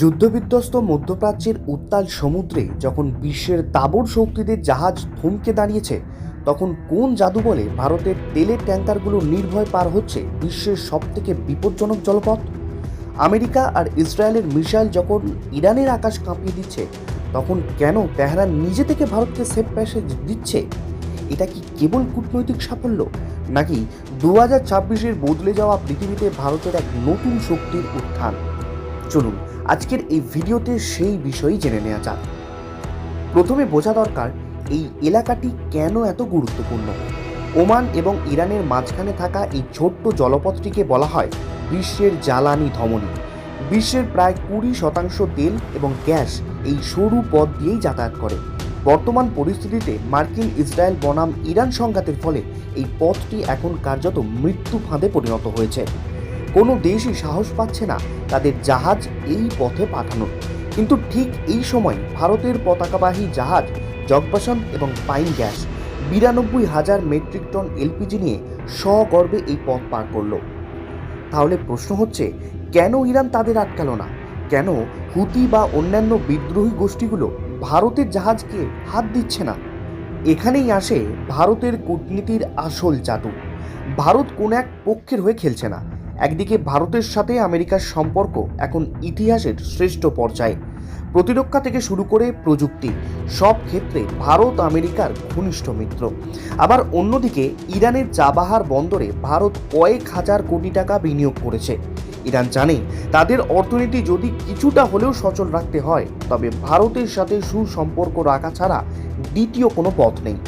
যুদ্ধবিধ্বস্ত মধ্যপ্রাচ্যের উত্তাল সমুদ্রে যখন বিশ্বের দাবড় শক্তিদের জাহাজ থমকে দাঁড়িয়েছে, তখন কোন জাদু বলে ভারতের তেলের ট্যাঙ্কারগুলো নির্ভয় পার হচ্ছে বিশ্বের সবথেকে বিপজ্জনক জলপথ? আমেরিকা আর ইসরায়েলের মিসাইল যখন ইরানের আকাশ কাঁপিয়ে দিচ্ছে, তখন কেন তেহরান নিজে থেকে ভারতকে সেফ প্যাসেজ দিচ্ছে? এটা কি কেবল কূটনৈতিক সাফল্য, নাকি 2026-এর বদলে যাওয়া পৃথিবীতে ভারতের এক নতুন শক্তির উত্থান? চলুন আজকের এই ভিডিওতে সেই বিষয়ই জেনে নেওয়া যাক। প্রথমে বোঝা দরকার এই এলাকাটি কেন এত গুরুত্বপূর্ণ। ওমান এবং ইরানের মাঝখানে থাকা এই ছোট্ট জলপথটিকে বলা হয় বিশ্বের জ্বালানি ধমনী। বিশ্বের প্রায় 20% তেল এবং গ্যাস এই সরু পথ দিয়েই যাতায়াত করে। বর্তমান পরিস্থিতিতে মার্কিন ইসরায়েল বনাম ইরান সংঘাতের ফলে এই পথটি এখন কার্যত মৃত্যু ফাঁদে পরিণত হয়েছে। কোনো দেশই সাহস পাচ্ছে না তাদের জাহাজ এই পথে পাঠানোর। কিন্তু ঠিক এই সময় ভারতের পতাকাবাহী জাহাজ জগবসন্ত এবং Pine Gas 92,000 metric ton LPG নিয়ে সগর্বে এই পথ পার করলো। তাহলে প্রশ্ন হচ্ছে, কেন ইরান তাদের আটকালো না? কেন হুতি বা অন্যান্য বিদ্রোহী গোষ্ঠীগুলো ভারতের জাহাজকে হাত দিচ্ছে না? এখানেই আসে ভারতের কূটনীতির আসল জাদু। ভারত কোনো এক পক্ষের হয়ে খেলছে না। একদিকে ভারতের সাথে আমেরিকার সম্পর্ক এখন ইতিহাসের শ্রেষ্ঠ পর্যায়ে। প্রতিরক্ষা থেকে শুরু করে প্রযুক্তি, সব ক্ষেত্রে ভারত আমেরিকার ঘনিষ্ঠ মিত্র। আবার অন্যদিকে ইরানের চাবাহার বন্দরে ভারত কয়েক হাজার কোটি টাকা বিনিয়োগ করেছে। ইরান জানে তাদের অর্থনীতি যদি কিছুটা হলেও সচল রাখতে হয়, তবে ভারতের সাথে সুসম্পর্ক রাখা ছাড়া দ্বিতীয় কোনো পথ নেই।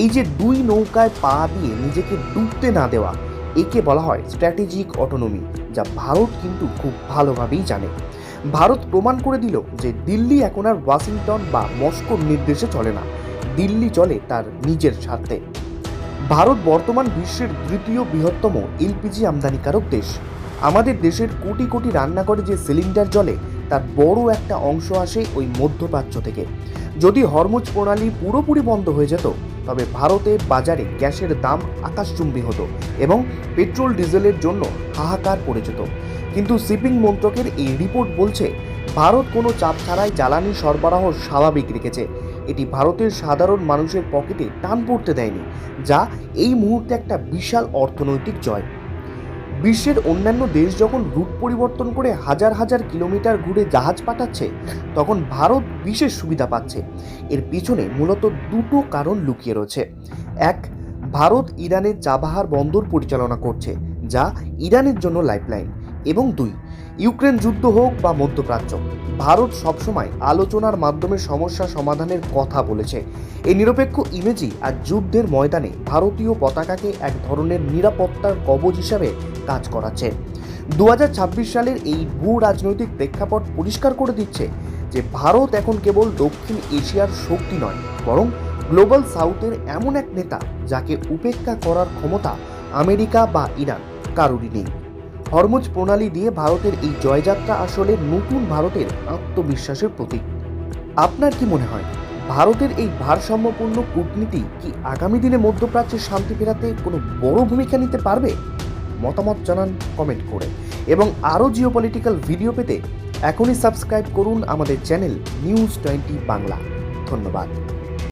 এই যে দুই নৌকায় পা দিয়ে নিজেকে ডুবতে না দেওয়া, একে বলা হয় স্ট্র্যাটেজিক অটোনমি, যা ভারত কিন্তু খুব ভালোভাবেই জানে। ভারত প্রমাণ করে দিল যে দিল্লি এখন আর ওয়াশিংটন বা মস্কোর নির্দেশে চলে না, দিল্লি চলে তার নিজের স্বার্থে। ভারত বর্তমান বিশ্বের তৃতীয় বৃহত্তম এলপিজি আমদানিকারক দেশ। আমাদের দেশের কোটি কোটি রান্নাঘরে যে সিলিন্ডার জ্বলে, তার বড় একটা অংশ আসে ওই মধ্যপ্রাচ্য থেকে। যদি হরমুজ প্রণালী পুরোপুরি বন্ধ হয়ে যেত, তবে ভারতের বাজারে গ্যাসের দাম আকাশচুম্বী হতো এবং পেট্রোল ডিজেলের জন্য হাহাকার পড়ে যেত। কিন্তু শিপিং মন্ত্রকের এই রিপোর্ট বলছে ভারত কোনো চাপ ছাড়াই জ্বালানি সরবরাহ স্বাভাবিক রেখেছে। এটি ভারতের সাধারণ মানুষের পকেটে টান পড়তে দেয়নি, যা এই মুহূর্তে একটা বিশাল অর্থনৈতিক জয়। বিশ্বের অন্যান্য দেশ যখন রুট পরিবর্তন করে হাজার হাজার কিলোমিটার ঘুরে জাহাজ পাঠাচ্ছে, তখন ভারত বিশেষ সুবিধা পাচ্ছে। এর পিছনে মূলত দুটো কারণ লুকিয়ে রয়েছে। এক, ভারত ইরানের চাবাহার বন্দর পরিচালনা করছে, যা ইরানের জন্য লাইফলাইন। এবং দুই, ইউক্রেন যুদ্ধ হোক বা মধ্যপ্রাচ্য, ভারত সবসময় আলোচনার মাধ্যমে সমস্যা সমাধানের কথা বলেছে। এই নিরপেক্ষ ইমেজই আর যুদ্ধের ময়দানে ভারতীয় পতাকাকে এক ধরনের নিরাপত্তার কবচ হিসাবে কাজ করাচ্ছে। 2026 সালের এই ভূ রাজনৈতিক প্রেক্ষাপট পরিষ্কার করে দিচ্ছে যে ভারত এখন কেবল দক্ষিণ এশিয়ার শক্তি নয়, বরং গ্লোবাল সাউথের এমন এক নেতা যাকে উপেক্ষা করার ক্ষমতা আমেরিকা বা ইরান কারোরই নেই। হরমুজ প্রণালী দিয়ে ভারতের এই জয়যাত্রা আসলে নতুন ভারতের আত্মবিশ্বাসের প্রতীক। আপনার কি মনে হয়, ভারতের এই ভারসাম্যপূর্ণ কূটনীতি কি আগামী দিনে মধ্যপ্রাচ্যের শান্তি ফেরাতে কোনো বড় ভূমিকা নিতে পারবে? মতামত জানান কমেন্ট করে। এবং আরও জিওপলিটিক্যাল ভিডিও পেতে এখনই সাবস্ক্রাইব করুন আমাদের চ্যানেল নিউজ 20 বাংলা। ধন্যবাদ।